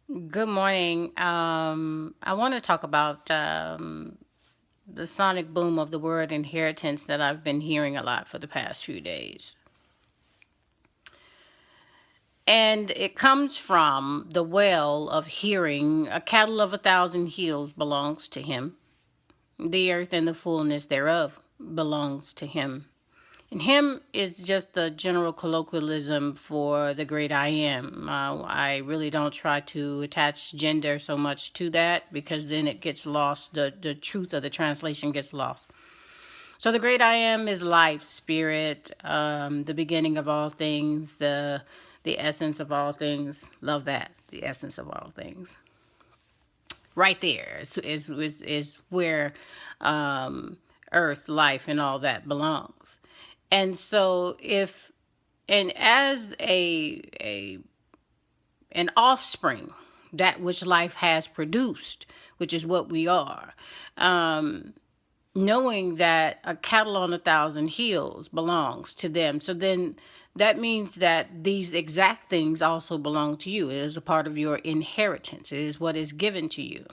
Good morning. I want to talk about the sonic boom of the word inheritance that I've been hearing a lot for the past few days. And it comes from the well of hearing, a cattle of 1,000 hills belongs to him. The earth and the fullness thereof belongs to him. And him is just a general colloquialism for the great I am. I really don't try to attach gender so much to that because then it gets lost. The truth of the translation gets lost. So the great I am is life, spirit, the beginning of all things, the essence of all things. Love that. The essence of all things. Right there is where earth, life, and all that belongs. And so if and as a an offspring, that which life has produced, which is what we are, um, knowing that a cattle on 1,000 hills belongs to them. So then that means that these exact things also belong to you. It is a part of your inheritance. It is what is given to you.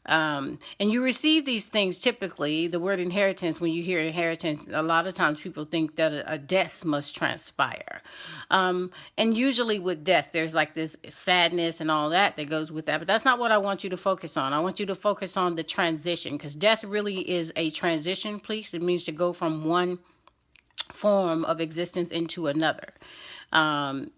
And you receive these things typically. The word inheritance, when you hear inheritance, a lot of times people think that a death must transpire. And usually with death, there's like this sadness and all that goes with that. But that's not what I want you to focus on. I want you to focus on the transition because death really is a transition piece. It means to go from one form of existence into another. And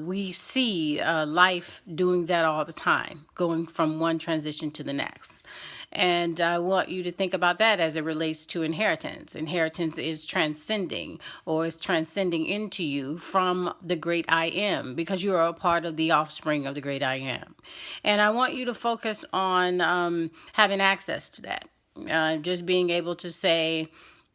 we see life doing that all the time, going from one transition to the next. And I want you to think about that as it relates to inheritance. Inheritance is transcending or is transcending into you from the great I am because you are a part of the offspring of the great I am. And I want you to focus on having access to that. Just being able to say,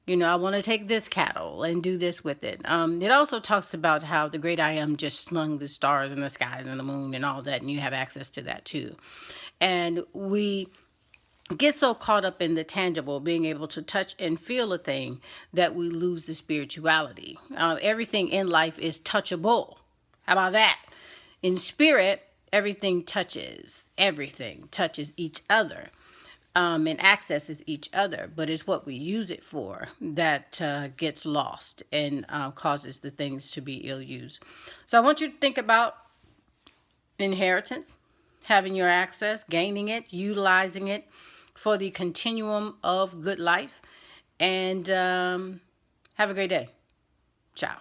I want to take this cattle and do this with it. It also talks about how the great I am just slung the stars and the skies and the moon and all that, and you have access to that too. And we get so caught up in the tangible, being able to touch and feel a thing, that we lose the spirituality. Everything in life is touchable. How about that? In spirit, everything touches each other, and accesses each other, but it's what we use it for that gets lost and causes the things to be ill used. So I want you to think about inheritance, having your access, gaining it, utilizing it for the continuum of good life, and have a great day. Ciao.